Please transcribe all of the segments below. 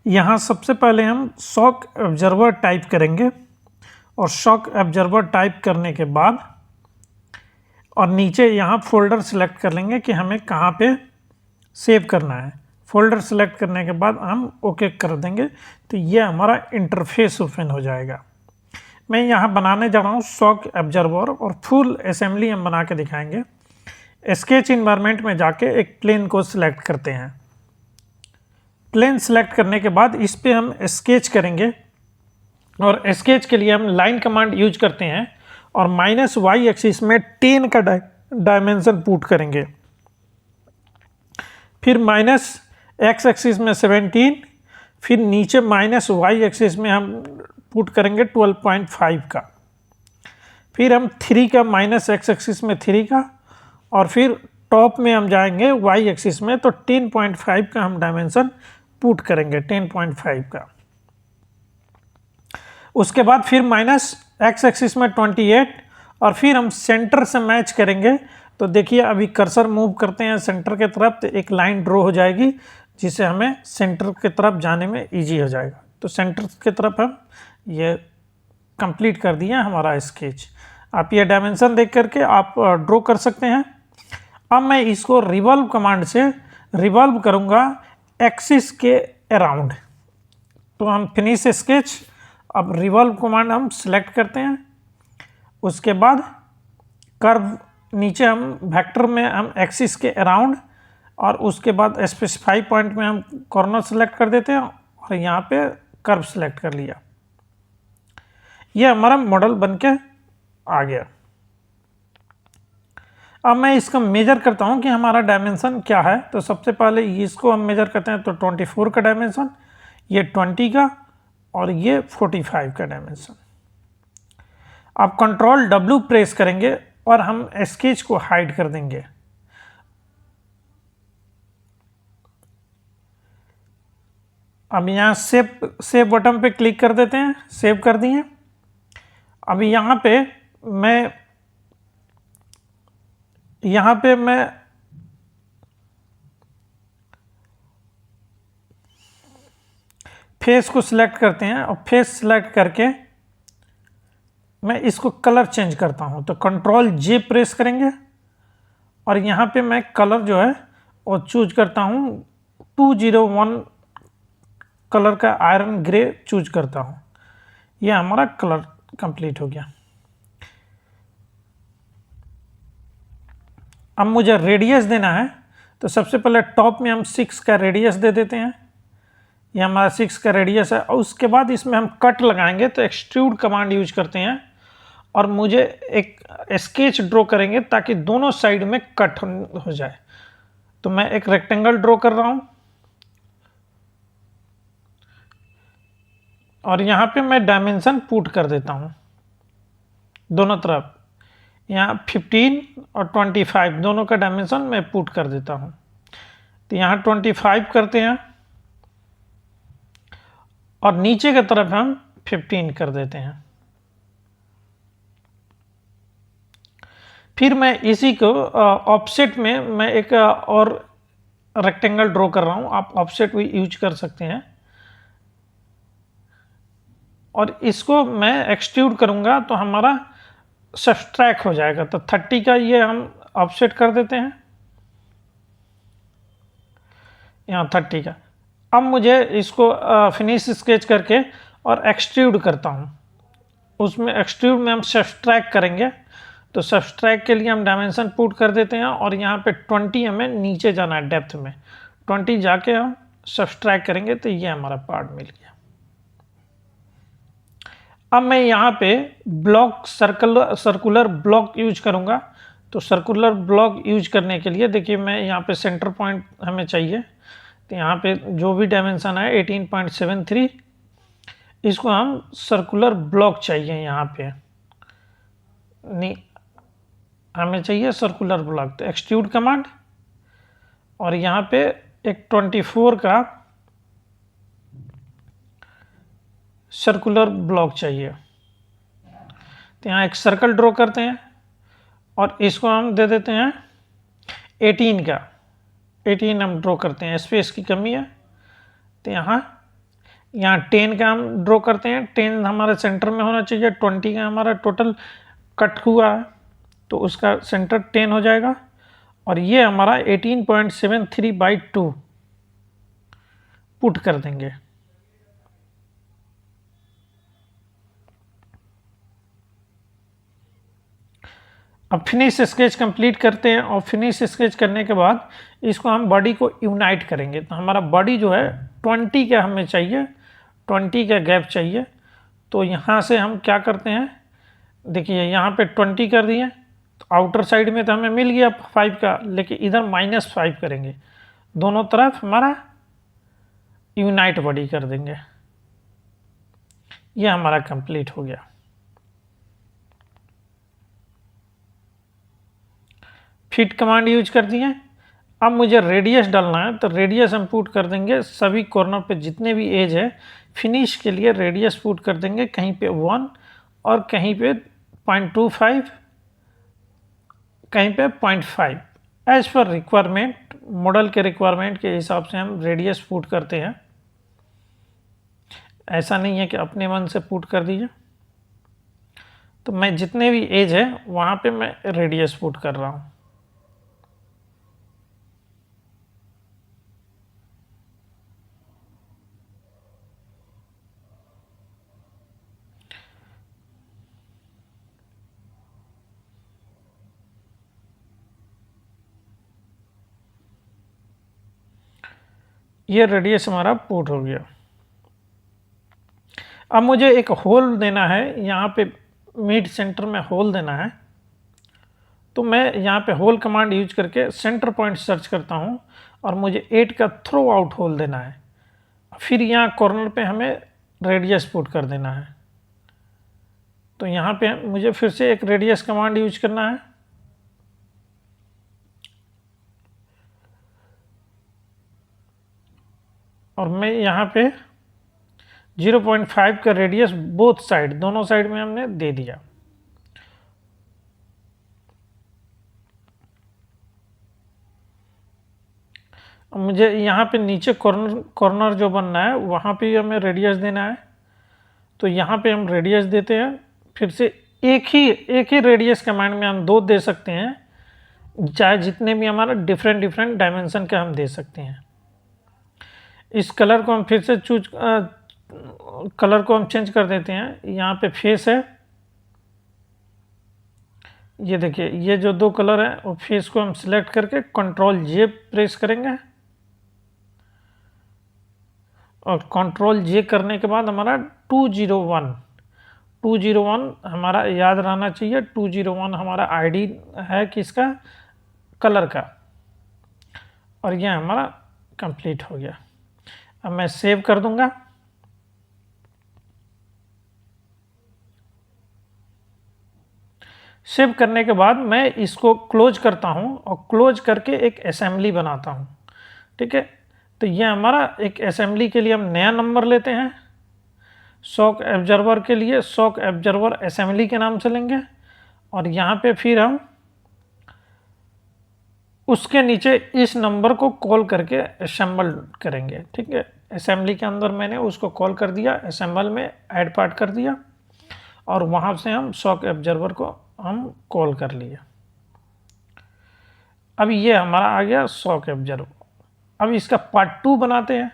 यहाँ सबसे पहले हम शॉक ऑब्जर्वर टाइप करेंगे और शॉक ऑब्जर्वर टाइप करने के बाद और नीचे यहाँ फोल्डर सेलेक्ट कर लेंगे कि हमें कहाँ पे सेव करना है। फोल्डर सेलेक्ट करने के बाद हम ओके कर देंगे तो ये हमारा इंटरफेस ओपन हो जाएगा। मैं यहाँ बनाने जा रहा हूँ शॉक ऑब्जर्वर और फुल असेंबली हम बना के दिखाएंगे। स्केच इन्वायरमेंट में जाके एक प्लेन को सिलेक्ट करते हैं। प्लेन सेलेक्ट करने के बाद इस पे हम स्केच करेंगे और स्केच के लिए हम लाइन कमांड यूज करते हैं और -y एक्सिस में 10 का डायमेंशन पुट करेंगे, फिर -x एक्सिस में 17, फिर नीचे -y एक्सिस में हम पुट करेंगे 12.5 का, फिर हम 3 का -x एक्सिस में 3 का और फिर टॉप में हम जाएंगे y एक्सिस में तो 10.5 का हम डायमेंशन पुट करेंगे 10.5 का। उसके बाद फिर -x एक्सिस में 28 और फिर हम सेंटर से मैच करेंगे। तो देखिए अभी कर्सर मूव करते हैं सेंटर के तरफ तो एक लाइन ड्रॉ हो जाएगी जिससे हमें सेंटर के तरफ जाने में इजी हो जाएगा। तो सेंटर के तरफ हम ये कंप्लीट कर दिए हमारा स्केच। आप ये डायमेंशन देख करके आप ड्रॉ कर सकते हैं। अब मैं इसको रिवॉल्व कमांड से रिवॉल्व करूँगा एक्सिस के अराउंड। तो हम फिनिश स्केच, अब रिवॉल्व कमांड हम सिलेक्ट करते हैं। उसके बाद कर्व नीचे हम वेक्टर में हम एक्सिस के अराउंड और उसके बाद स्पेसिफाई पॉइंट में हम कॉर्नर सेलेक्ट कर देते हैं और यहाँ पे कर्व सेलेक्ट कर लिया। ये हमारा मॉडल बनके आ गया। अब मैं इसका मेजर करता हूँ कि हमारा डायमेंशन क्या है। तो सबसे पहले इसको हम मेजर करते हैं तो 24 का डायमेंशन, ये 20 का और ये 45 का डायमेंशन। आप कंट्रोल W प्रेस करेंगे और हम स्केच को हाइड कर देंगे। अब यहाँ सेव बटन पे क्लिक कर देते हैं, सेव कर दिए। अभी यहाँ पे मैं फेस को सिलेक्ट करते हैं और फेस सिलेक्ट करके मैं इसको कलर चेंज करता हूं। तो कंट्रोल J प्रेस करेंगे और यहाँ पे मैं कलर जो है वो चूज करता हूं 201 कलर का आयरन ग्रे चूज करता हूं। यह हमारा कलर कंप्लीट हो गया। अब मुझे रेडियस देना है तो सबसे पहले टॉप में हम 6 का रेडियस दे देते हैं। यह हमारा 6 का रेडियस है और उसके बाद इसमें हम कट लगाएंगे तो एक्सट्रूड कमांड यूज करते हैं और मुझे एक स्केच ड्रॉ करेंगे ताकि दोनों साइड में कट हो जाए। तो मैं एक रेक्टेंगल ड्रॉ कर रहा हूं और यहाँ पे मैं डायमेंशन पुट कर देता हूं दोनों तरफ। यहाँ 15 और 25 दोनों का डायमेंशन मैं पुट कर देता हूं। तो यहाँ 25 करते हैं और नीचे की तरफ हम 15 कर देते हैं। फिर मैं इसी को ऑफसेट में मैं एक और रेक्टेंगल ड्रॉ कर रहा हूं। आप ऑफसेट भी यूज कर सकते हैं और इसको मैं एक्सट्रूड करूंगा तो हमारा सब्सट्रैक्ट हो जाएगा। तो 30 का ये हम ऑफसेट कर देते हैं, यहाँ 30 का। अब मुझे इसको फिनिश स्केच करके और एक्सट्रूड करता हूं। उसमें एक्सट्रूड में हम सब्सट्रैक्ट करेंगे तो सब्सट्रैक्ट के लिए हम डायमेंशन पुट कर देते हैं और यहाँ पे 20 हमें नीचे जाना है डेप्थ में। 20 जाके हम सब्सट्रैक्ट करेंगे तो ये हमारा पार्ट मिल गया। अब मैं यहाँ पे ब्लॉक सर्कुलर ब्लॉक यूज करूँगा। तो सर्कुलर ब्लॉक यूज करने के लिए देखिए मैं यहाँ पे सेंटर पॉइंट हमें चाहिए। तो यहाँ पे जो भी डायमेंशन है 18.73, इसको हम सर्कुलर ब्लॉक चाहिए। यहाँ पे नहीं, हमें चाहिए सर्कुलर ब्लॉक। तो एक्सट्रूड कमांड और यहाँ पे एक 24 का सर्कुलर ब्लॉक चाहिए। तो यहाँ एक सर्कल ड्रॉ करते हैं और इसको हम दे देते हैं 18 का। 18 हम ड्रॉ करते हैं, स्पेस की कमी है तो यहाँ यहाँ 10 का हम ड्रॉ करते हैं, 10 हमारे सेंटर में होना चाहिए, 20 का हमारा टोटल कट हुआ है तो उसका सेंटर 10 हो जाएगा, और ये हमारा 18.73/2 पुट कर देंगे। अब फिनिश स्केच कंप्लीट करते हैं, और फिनिश स्केच करने के बाद इसको हम बॉडी को यूनाइट करेंगे। तो हमारा बॉडी जो है 20 का हमें चाहिए, 20 का गैप चाहिए। तो यहाँ से हम क्या करते हैं, देखिए यहाँ पे 20 कर दिए, तो आउटर साइड में तो हमें मिल गया 5 का, लेकिन इधर -5 करेंगे, दोनों तरफ हमारा यूनाइट बॉडी कर देंगे। ये हमारा कंप्लीट हो गया। फिट कमांड यूज कर दिए। अब मुझे रेडियस डालना है, तो रेडियस हम पुट कर देंगे सभी कॉर्नर पे जितने भी एज है। फिनिश के लिए रेडियस पुट कर देंगे कहीं पे 1 और कहीं पे 0.25, कहीं पे 0.5। एज पर रिक्वायरमेंट, मॉडल के रिक्वायरमेंट के हिसाब से हम रेडियस पुट करते हैं। ऐसा नहीं है कि अपने मन से पुट कर दीजिए। तो मैं जितने भी एज है वहाँ पे मैं रेडियस पुट कर रहा हूँ। ये रेडियस हमारा पुट हो गया। अब मुझे एक होल देना है, यहाँ पे मिड सेंटर में होल देना है। तो मैं यहाँ पे होल कमांड यूज करके सेंटर पॉइंट सर्च करता हूँ, और मुझे 8 का थ्रो आउट होल देना है। फिर यहाँ कॉर्नर पे हमें रेडियस पुट कर देना है। तो यहाँ पे मुझे फिर से एक रेडियस कमांड यूज करना है, और मैं यहाँ पे 0.5 का रेडियस बोथ साइड, दोनों साइड में हमने दे दिया। अब मुझे यहाँ पे नीचे कॉर्नर जो बनना है वहाँ पे हमें रेडियस देना है। तो यहाँ पे हम रेडियस देते हैं, फिर से एक ही रेडियस कमांड में हम 2 दे सकते हैं, चाहे जितने भी हमारा डिफरेंट डायमेंशन के हम दे सकते हैं। इस कलर को हम फिर से कलर को हम चेंज कर देते हैं। यहाँ पे फेस है, ये देखिए ये जो 2 कलर है वो फेस को हम सिलेक्ट करके Ctrl+J प्रेस करेंगे, और Ctrl+J करने के बाद हमारा 201 हमारा याद रहना चाहिए। 201 हमारा आईडी है किसका, कलर का, और यह हमारा कंप्लीट हो गया। अब मैं सेव कर दूंगा। सेव करने के बाद मैं इसको क्लोज करता हूं, और क्लोज करके एक असेंबली बनाता हूं। ठीक है, तो यह हमारा एक असेंबली के लिए हम नया नंबर लेते हैं। शॉक एब्जर्वर के लिए शॉक एब्जर्वर असेंबली के नाम से लेंगे, और यहाँ पे फिर हम उसके नीचे इस नंबर को कॉल करके असेंबल करेंगे। ठीक है, असेंबली के अंदर मैंने उसको कॉल कर दिया, असेंबल में ऐड पार्ट कर दिया, और वहाँ से हम शॉक एब्जर्वर को हम कॉल कर लिए। अब ये हमारा आ गया शॉक एब्जर्वर। अब इसका पार्ट 2 बनाते हैं।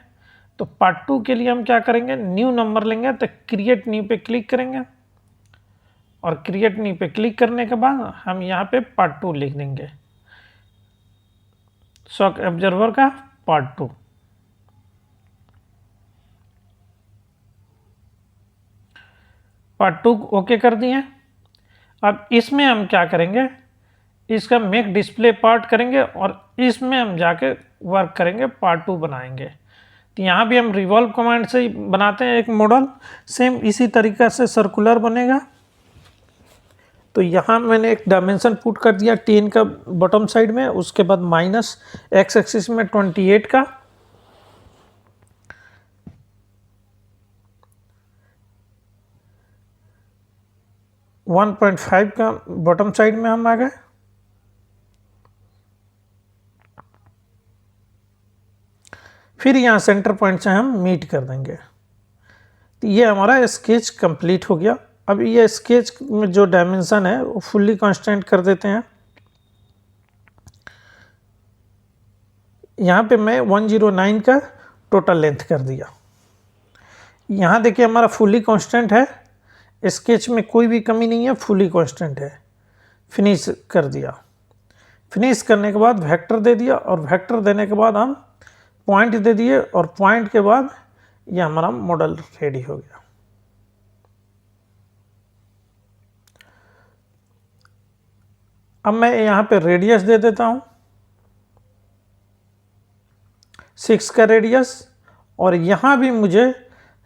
तो पार्ट 2 के लिए हम क्या करेंगे, न्यू नंबर लेंगे, तो क्रिएट न्यू पे क्लिक करेंगे, और क्रिएट न्यू पे क्लिक करने के बाद हम यहाँ पे पार्ट 2 लिख देंगे, शॉक एब्जर्वर का पार्ट 2। पार्ट 2 ओके कर दिए। अब इसमें हम क्या करेंगे, इसका मेक डिस्प्ले पार्ट करेंगे, और इसमें हम जाके वर्क करेंगे, पार्ट 2 बनाएंगे। तो यहाँ भी हम रिवॉल्व कमांड से बनाते हैं एक मॉडल, सेम इसी तरीका से सर्कुलर बनेगा। तो यहाँ मैंने एक डायमेंशन पुट कर दिया 10 का बॉटम साइड में, उसके बाद -x एक्सिस में 28 का, (1.5) का बॉटम साइड में हम आ गए। फिर यहाँ सेंटर पॉइंट से हम मीट कर देंगे। तो ये हमारा स्केच कंप्लीट हो गया। अब ये स्केच में जो डायमेंशन है वो फुल्ली कांस्टेंट कर देते हैं। यहाँ पे मैं 109 का टोटल लेंथ कर दिया। यहाँ देखिए हमारा फुल्ली कांस्टेंट है, स्केच में कोई भी कमी नहीं है, फुल्ली कांस्टेंट है। फिनिश कर दिया। फिनिश करने के बाद वेक्टर दे दिया और वेक्टर देने के बाद हम पॉइंट दे दिए और पॉइंट के बाद ये हमारा मॉडल रेडी हो गया। अब मैं यहाँ पे रेडियस दे देता हूँ 6 का रेडियस, और यहाँ भी मुझे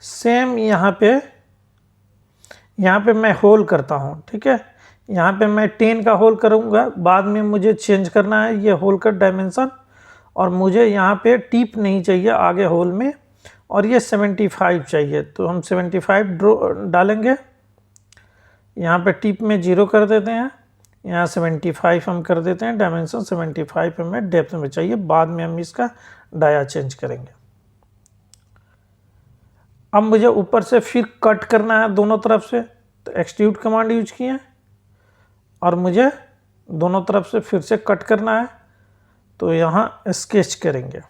सेम यहाँ पे मैं होल करता हूँ। ठीक है, यहाँ पे मैं 10 का होल करूँगा, बाद में मुझे चेंज करना है ये होल का डायमेंशन, और मुझे यहाँ पे टिप नहीं चाहिए आगे होल में, और ये 75 चाहिए, तो हम 75 डालेंगे। यहाँ पे टिप में 0 कर देते हैं, यहाँ 75 हम कर देते हैं। डायमेंशन 75 हमें डेप्थ में चाहिए, बाद में हम इसका डाया चेंज करेंगे। अब मुझे ऊपर से फिर कट करना है दोनों तरफ से, तो एक्सट्रूड कमांड यूज किए और मुझे दोनों तरफ से फिर से कट करना है, तो यहाँ स्केच करेंगे।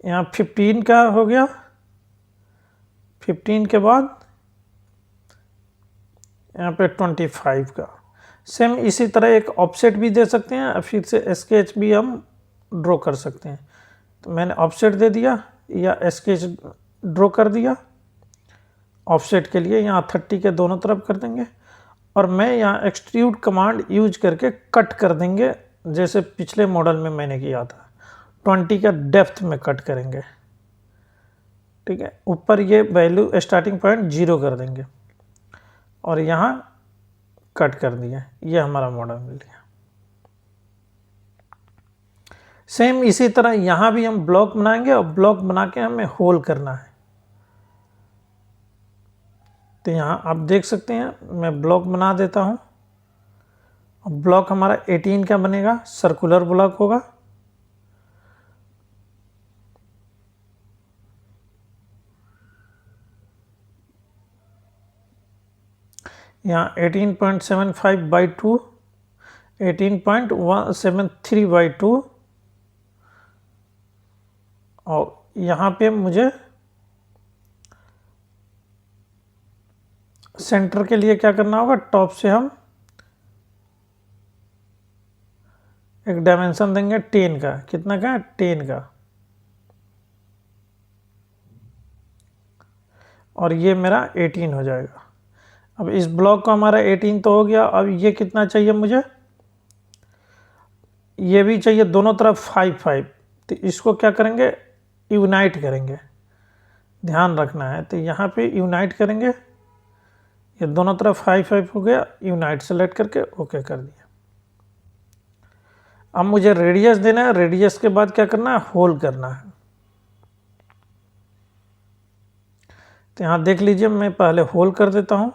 यहाँ 15 का हो गया, 15 के बाद यहाँ पे 25 का। सेम इसी तरह एक ऑफसेट भी दे सकते हैं, फिर से स्केच भी हम ड्रॉ कर सकते हैं। तो मैंने ऑफसेट दे दिया या स्केच ड्रॉ कर दिया। ऑफसेट के लिए यहाँ 30 के दोनों तरफ कर देंगे, और मैं यहाँ एक्सट्रूड कमांड यूज करके कट कर देंगे, जैसे पिछले मॉडल में मैंने किया था। 20 का डेप्थ में कट करेंगे। ठीक है, ऊपर ये वैल्यू स्टार्टिंग पॉइंट 0 कर देंगे और यहाँ कट कर दिया। ये हमारा मॉडल मिल गया। सेम इसी तरह यहाँ भी हम ब्लॉक बनाएंगे और ब्लॉक बना के हमें होल करना है। तो यहाँ आप देख सकते हैं मैं ब्लॉक बना देता हूँ। ब्लॉक हमारा 18 का बनेगा, सर्कुलर ब्लॉक होगा। यहाँ 18.75 बाई 2, 18.173 बाई 2, और यहाँ पे मुझे सेंटर के लिए क्या करना होगा, टॉप से हम एक डायमेंशन देंगे 10 का। कितना का? 10 का। और ये मेरा 18 हो जाएगा। अब इस ब्लॉक का हमारा 18 तो हो गया। अब ये कितना चाहिए मुझे? ये भी चाहिए दोनों तरफ 5-5। तो इसको क्या करेंगे, यूनाइट करेंगे। ध्यान रखना है, तो यहाँ पे यूनाइट करेंगे। ये दोनों तरफ 5-5 हो गया, यूनाइट सेलेक्ट करके ओके कर दिया। अब मुझे रेडियस देना है। रेडियस के बाद क्या करना है, होल करना है। तो यहाँ देख लीजिए, मैं पहले होल कर देता हूँ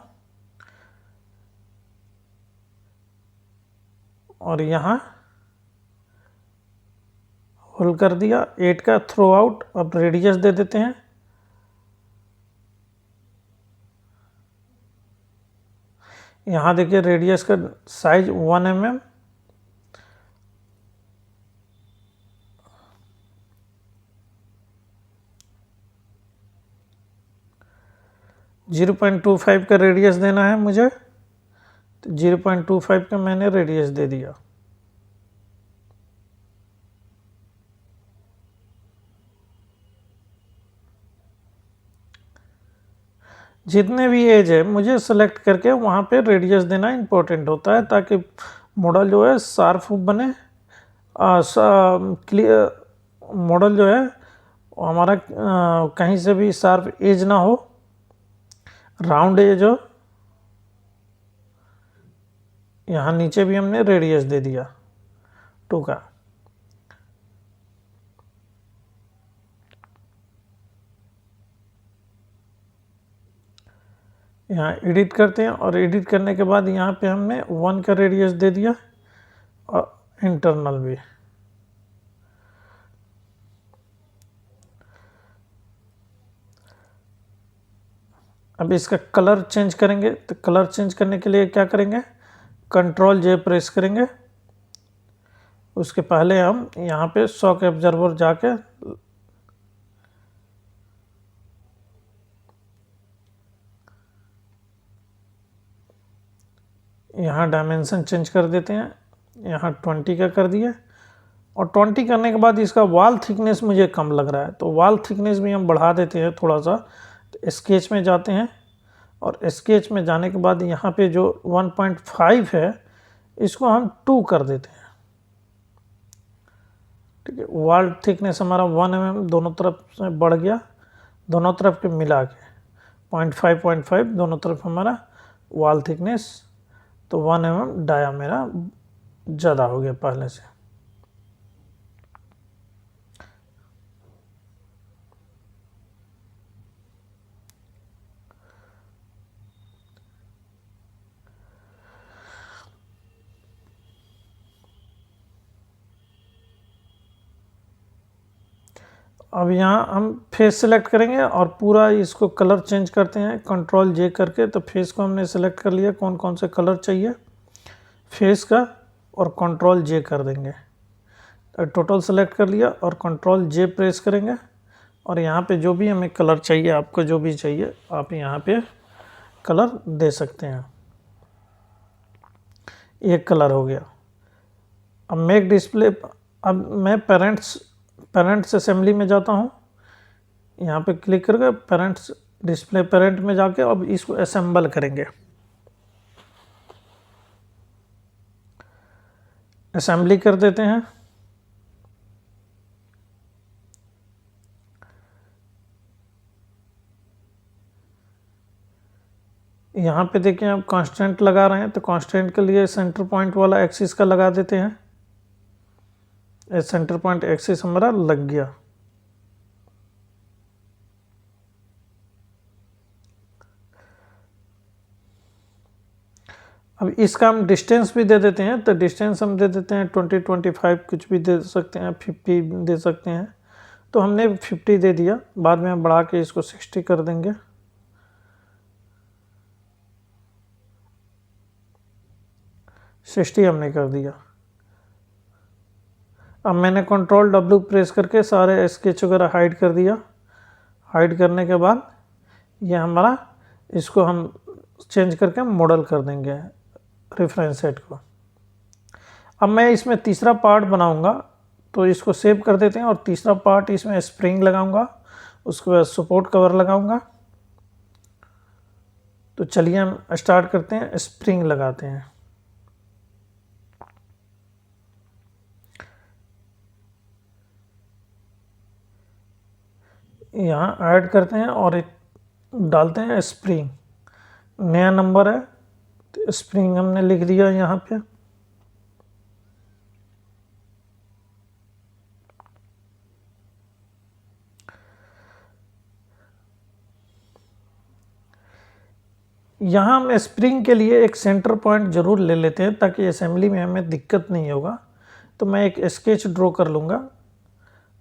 और यहाँ होल कर दिया 8 का थ्रो आउट। अब रेडियस दे देते हैं। यहाँ देखिए रेडियस का साइज 1 mm। .25 का रेडियस देना है मुझे, तो 0.25 का मैंने रेडियस दे दिया। जितने भी एज है मुझे सेलेक्ट करके वहाँ पे रेडियस देना इंपॉर्टेंट होता है, ताकि मॉडल जो है शार्प बने। क्लियर मॉडल जो है हमारा कहीं से भी शार्प एज ना हो, राउंड एज हो। यहाँ नीचे भी हमने रेडियस दे दिया 2 का। यहाँ एडिट करते हैं और एडिट करने के बाद यहाँ पे हमने 1 का रेडियस दे दिया और इंटरनल भी। अब इसका कलर चेंज करेंगे, तो कलर चेंज करने के लिए क्या करेंगे, कंट्रोल जे प्रेस करेंगे। उसके पहले हम यहाँ पे शॉक एब्जर्वर जाके यहाँ डायमेंशन चेंज कर देते हैं, यहाँ 20 का कर दिया। और 20 करने के बाद इसका वॉल थिकनेस मुझे कम लग रहा है, तो वॉल थिकनेस भी हम बढ़ा देते हैं थोड़ा सा। तो स्केच में जाते हैं और स्केच में जाने के बाद यहाँ पे जो 1.5 है इसको हम 2 कर देते हैं। ठीक है, वॉल थिकनेस हमारा 1 mm दोनों तरफ से बढ़ गया, दोनों तरफ के मिला के 0.5 दोनों तरफ हमारा वॉल थिकनेस, तो 1 mm डाया मेरा ज़्यादा हो गया पहले से। अब यहाँ हम फेस सेलेक्ट करेंगे और पूरा इसको कलर चेंज करते हैं कंट्रोल जे करके। तो फेस को हमने सेलेक्ट कर लिया, कौन कौन से कलर चाहिए फेस का, और कंट्रोल जे कर देंगे। तो टोटल सेलेक्ट कर लिया और कंट्रोल जे प्रेस करेंगे और यहाँ पे जो भी हमें कलर चाहिए, आपको जो भी चाहिए आप यहाँ पे कलर दे सकते हैं। एक कलर हो गया। अब मेक डिस्प्ले, अब मैं पेरेंट्स असेंबली में जाता हूँ, यहाँ पे क्लिक करके पेरेंट्स डिस्प्ले पेरेंट में जाके अब इसको असेंबल करेंगे। असेंबली कर देते हैं। यहाँ पे देखिए आप कांस्टेंट लगा रहे हैं, तो कांस्टेंट के लिए सेंटर पॉइंट वाला एक्सिस का लगा देते हैं। सेंटर पॉइंट एक्सिस हमारा लग गया। अब इसका हम डिस्टेंस भी दे देते हैं, तो डिस्टेंस हम दे देते हैं 20, 25 कुछ भी दे सकते हैं, 50 दे सकते हैं। तो हमने 50 दे दिया, बाद में हम बढ़ा के इसको 60 कर देंगे। हमने कर दिया। अब मैंने कंट्रोल W प्रेस करके सारे स्केच वगैरह हाइड कर दिया। हाइड करने के बाद ये हमारा, इसको हम चेंज करके मॉडल कर देंगे रेफरेंस सेट को। अब मैं इसमें तीसरा पार्ट बनाऊंगा, तो इसको सेव कर देते हैं और तीसरा पार्ट इसमें स्प्रिंग लगाऊंगा, उसके बाद सपोर्ट कवर लगाऊंगा। तो चलिए हम स्टार्ट करते हैं, स्प्रिंग लगाते हैं। यहाँ ऐड करते हैं और एक डालते हैं स्प्रिंग, नया नंबर है तो स्प्रिंग हमने लिख दिया यहाँ पे। यहाँ हम स्प्रिंग के लिए एक सेंटर पॉइंट ज़रूर ले लेते हैं ताकि असेंबली में हमें दिक्कत नहीं होगा। तो मैं एक स्केच ड्रॉ कर लूँगा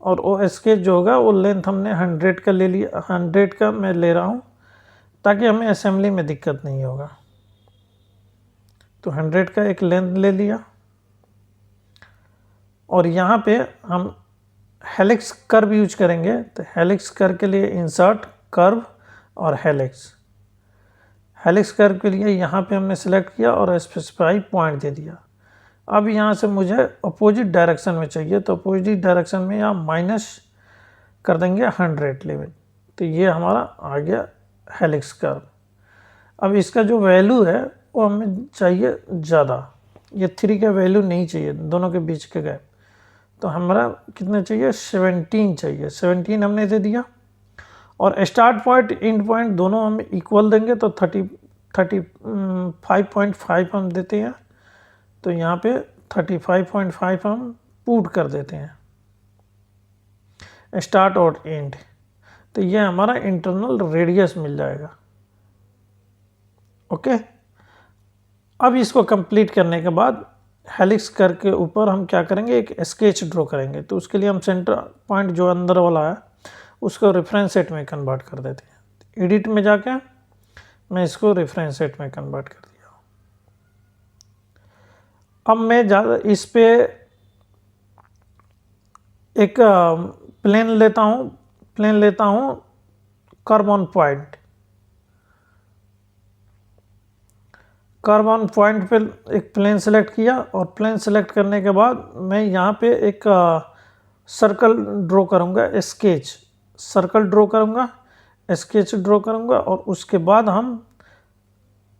और वो स्केच जो होगा वो लेंथ हमने 100 का ले लिया, 100 का मैं ले रहा हूँ ताकि हमें असेंबली में दिक्कत नहीं होगा। तो 100 का एक लेंथ ले लिया और यहाँ पे हम हेलिक्स कर्व यूज करेंगे। तो हेलिक्स कर्व के लिए इंसर्ट कर्व और हेलिक्स कर्व के लिए यहाँ पे हमने सेलेक्ट किया और स्पेसिफाई पॉइंट दे दिया। अब यहाँ से मुझे अपोजिट डायरेक्शन में चाहिए, तो अपोजिट डायरेक्शन में यहाँ माइनस कर देंगे 100 लिमिट। तो ये हमारा आ गया हेलिक्स कर्व। अब इसका जो वैल्यू है वो हमें चाहिए ज़्यादा, ये 3 का वैल्यू नहीं चाहिए, दोनों के बीच के गैप। तो हमारा कितना चाहिए, 17 चाहिए। 17 हमने दे दिया और स्टार्ट पॉइंट एंड पॉइंट दोनों हम इक्वल देंगे, तो 35.5 हम देते हैं। तो यहाँ पे 35.5 हम पुट कर देते हैं, स्टार्ट और एंड। तो ये हमारा इंटरनल रेडियस मिल जाएगा। ओके। अब इसको कंप्लीट करने के बाद हेलिक्स कर्व के ऊपर हम क्या करेंगे, एक स्केच ड्रॉ करेंगे। तो उसके लिए हम सेंटर पॉइंट जो अंदर वाला है उसको रेफरेंस सेट में कन्वर्ट कर देते हैं। एडिट में जाके मैं इसको रेफरेंस सेट में कन्वर्ट कर दिया। अब मैं इस पे एक प्लेन लेता हूँ curve on point. Curve on point पे एक प्लेन सेलेक्ट किया और प्लेन सेलेक्ट करने के बाद मैं यहाँ पे एक सर्कल ड्रॉ करूँगा, स्केच सर्कल ड्रॉ करूँगा, स्केच ड्रॉ करूँगा और उसके बाद हम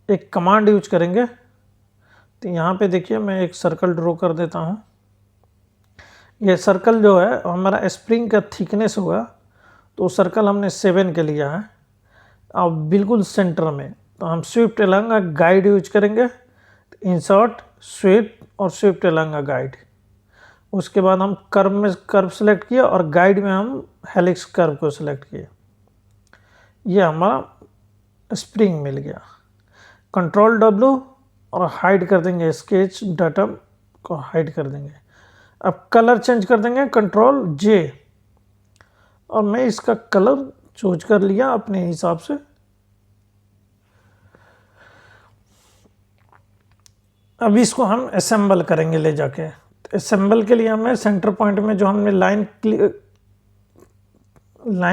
एक कमांड यूज करेंगे। तो यहाँ पे देखिए मैं एक सर्कल ड्रॉ कर देता हूँ। ये सर्कल जो है हमारा स्प्रिंग का थिकनेस होगा, तो सर्कल हमने 7 के लिया है। अब बिल्कुल सेंटर में तो हम स्विफ्ट अलोंग गाइड यूज करेंगे, इंसर्ट स्विफ्ट और स्विफ्ट अलोंग गाइड। उसके बाद हम कर्व में कर्व सेलेक्ट किया और गाइड में हम हेलिक्स कर्व को सिलेक्ट किए। ये हमारा स्प्रिंग मिल गया। कंट्रोल W और हाइड कर देंगे, स्केच डाटा को हाइड कर देंगे। अब कलर चेंज कर देंगे, कंट्रोल J, और मैं इसका कलर चूज कर लिया अपने हिसाब से। अब इसको हम असेंबल करेंगे ले जाके। असेंबल के लिए हमें सेंटर पॉइंट में जो हमने लाइन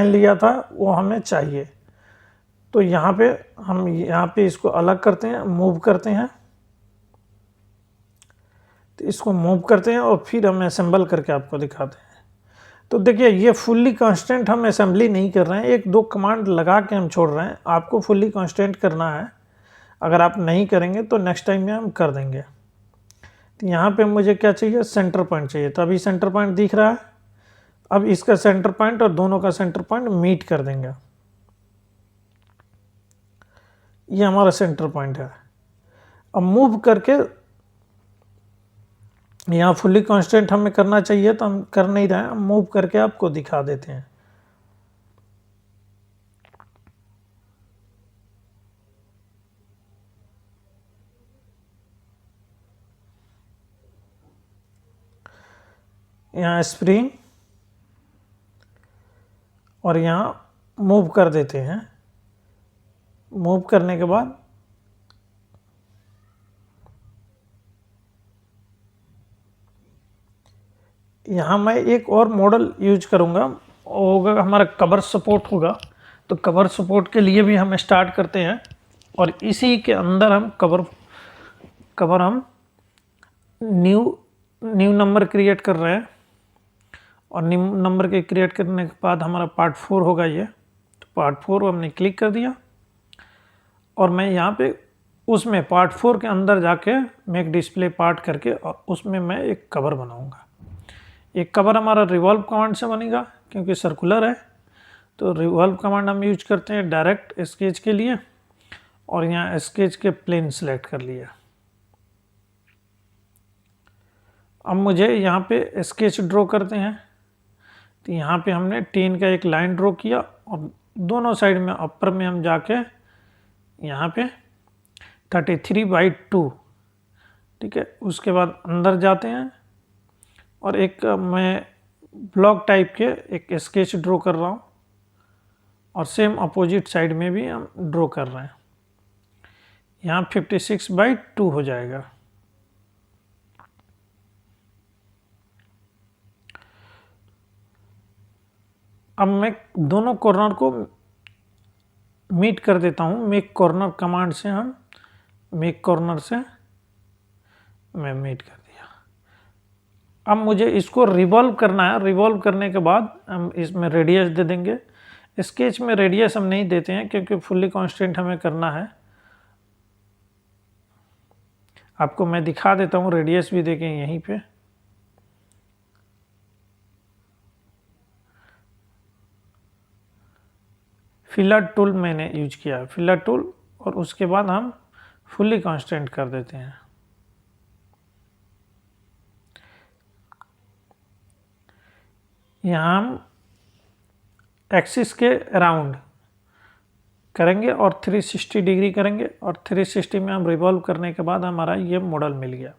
लिया था वो हमें चाहिए। तो यहाँ पे इसको अलग करते हैं, मूव करते हैं। तो इसको मूव करते हैं और फिर हम असेंबल करके आपको दिखाते हैं। तो देखिए ये फुल्ली कांस्टेंट हम असेंबली नहीं कर रहे हैं, एक दो कमांड लगा के हम छोड़ रहे हैं। आपको फुल्ली कांस्टेंट करना है, अगर आप नहीं करेंगे तो नेक्स्ट टाइम में हम कर देंगे। तो यहाँ पे मुझे क्या चाहिए, सेंटर पॉइंट चाहिए। तो अभी सेंटर पॉइंट दिख रहा है। अब इसका सेंटर पॉइंट और दोनों का सेंटर पॉइंट मीट कर देंगे। ये हमारा सेंटर पॉइंट है। अब मूव करके यहाँ फुल्ली कांस्टेंट हमें करना चाहिए तो हम कर नहीं रहे हैं, मूव करके आपको दिखा देते हैं। यहाँ स्प्रिंग और यहाँ मूव कर देते हैं। मूव करने के बाद यहाँ मैं एक और मॉडल यूज करूँगा, होगा हमारा कवर सपोर्ट होगा। तो कवर सपोर्ट के लिए भी हम स्टार्ट करते हैं और इसी के अंदर हम कवर हम न्यू नंबर क्रिएट कर रहे हैं। और न्यू नंबर के क्रिएट करने के बाद हमारा पार्ट 4 होगा ये। तो पार्ट 4 हमने क्लिक कर दिया और मैं यहाँ पे उसमें पार्ट 4 के अंदर जाके मेक डिस्प्ले पार्ट करके और उसमें मैं एक कवर बनाऊंगा। एक कवर हमारा रिवॉल्व कमांड से बनेगा क्योंकि सर्कुलर है। तो रिवॉल्व कमांड हम यूज करते हैं डायरेक्ट स्केच के लिए और यहाँ स्केच के प्लेन सेलेक्ट कर लिया। अब मुझे यहाँ पे स्केच ड्रॉ करते हैं। तो यहाँ पे हमने 10 का एक लाइन ड्रॉ किया और दोनों साइड में अपर में हम जाके यहाँ पे 33/2, ठीक है। उसके बाद अंदर जाते हैं और एक मैं ब्लॉक टाइप के एक स्केच ड्रॉ कर रहा हूँ और सेम अपोजिट साइड में भी हम ड्रॉ कर रहे हैं। यहाँ 56/2 हो जाएगा। अब मैं दोनों कॉर्नर को मीट कर देता हूँ। मेक कॉर्नर कमांड से हम मेक कॉर्नर से मैं मीट कर दिया। अब मुझे इसको रिवॉल्व करना है। रिवॉल्व करने के बाद हम इसमें रेडियस दे देंगे। स्केच में रेडियस हम नहीं देते हैं क्योंकि फुल्ली कांस्टेंट हमें करना है। आपको मैं दिखा देता हूँ, रेडियस भी देखें यहीं पे। फिलर टूल मैंने यूज किया है, फिलर टूल, और उसके बाद हम फुल्ली कांस्टेंट कर देते हैं। यहाँ हम एक्सिस के अराउंड करेंगे और 360 डिग्री करेंगे और 360 में हम रिवॉल्व करने के बाद हमारा ये मॉडल मिल गया।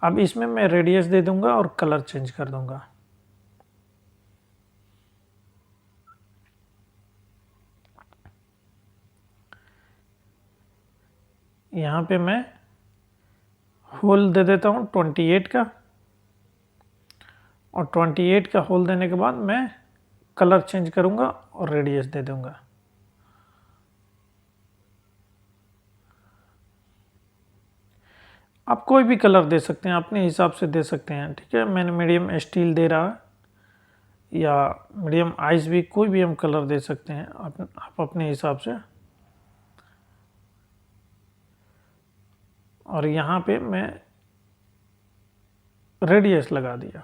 अब इसमें मैं रेडियस दे दूंगा और कलर चेंज कर दूंगा। यहाँ पे मैं होल दे देता हूँ 28 का, और 28 का होल देने के बाद मैं कलर चेंज करूँगा और रेडियस दे दूँगा। आप कोई भी कलर दे सकते हैं, अपने हिसाब से दे सकते हैं, ठीक है। मैंने मीडियम स्टील दे रहा है या मीडियम आइस भी, कोई भी हम कलर दे सकते हैं आप अपने हिसाब से। और यहाँ पे मैं रेडियस लगा दिया।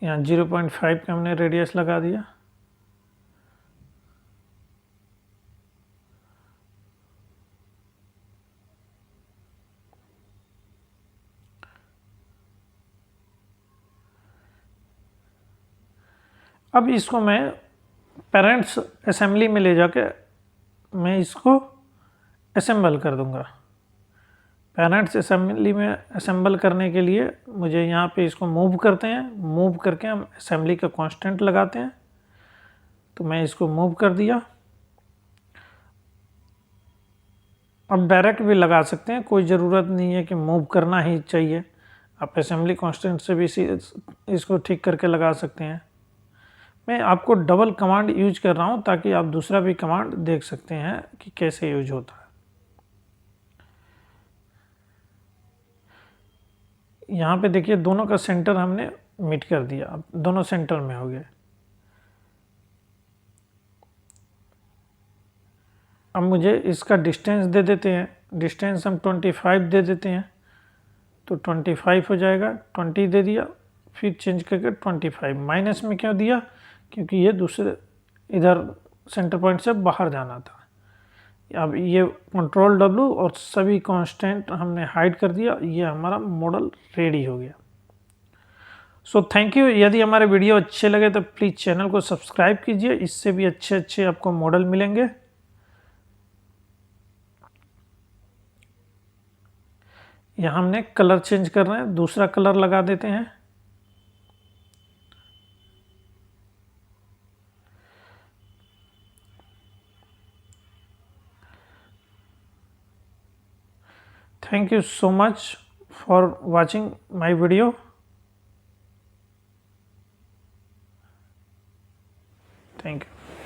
यहाँ 0.5 का हमने रेडियस लगा दिया। अब इसको मैं पेरेंट्स असेंबली में ले जाके मैं इसको असेंबल कर दूंगा। पेरेंट्स असेंबली में असेंबल करने के लिए मुझे यहाँ पे इसको मूव करते हैं, मूव करके हम असेंबली का कांस्टेंट लगाते हैं। तो मैं इसको मूव कर दिया। अब डायरेक्ट भी लगा सकते हैं, कोई ज़रूरत नहीं है कि मूव करना ही चाहिए। आप असेंबली कांस्टेंट से भी इसको ठीक करके लगा सकते हैं। मैं आपको डबल कमांड यूज कर रहा हूँ ताकि आप दूसरा भी कमांड देख सकते हैं कि कैसे यूज होता है। यहाँ पे देखिए दोनों का सेंटर हमने मीट कर दिया, अब दोनों सेंटर में हो गए। अब मुझे इसका डिस्टेंस दे देते हैं, डिस्टेंस हम 25 दे देते हैं, तो 25 हो जाएगा। 20 दे दिया, फिर चेंज करके 25। माइनस में क्यों दिया? क्योंकि ये दूसरे इधर सेंटर पॉइंट से बाहर जाना था। अब ये कंट्रोल W और सभी कांस्टेंट हमने हाइड कर दिया। ये हमारा मॉडल रेडी हो गया। So thank you. यदि हमारे वीडियो अच्छे लगे तो प्लीज़ चैनल को सब्सक्राइब कीजिए, इससे भी अच्छे अच्छे आपको मॉडल मिलेंगे। यहाँ हमने कलर चेंज कर रहे हैं, दूसरा कलर लगा देते हैं। Thank you so much for watching my video. Thank you.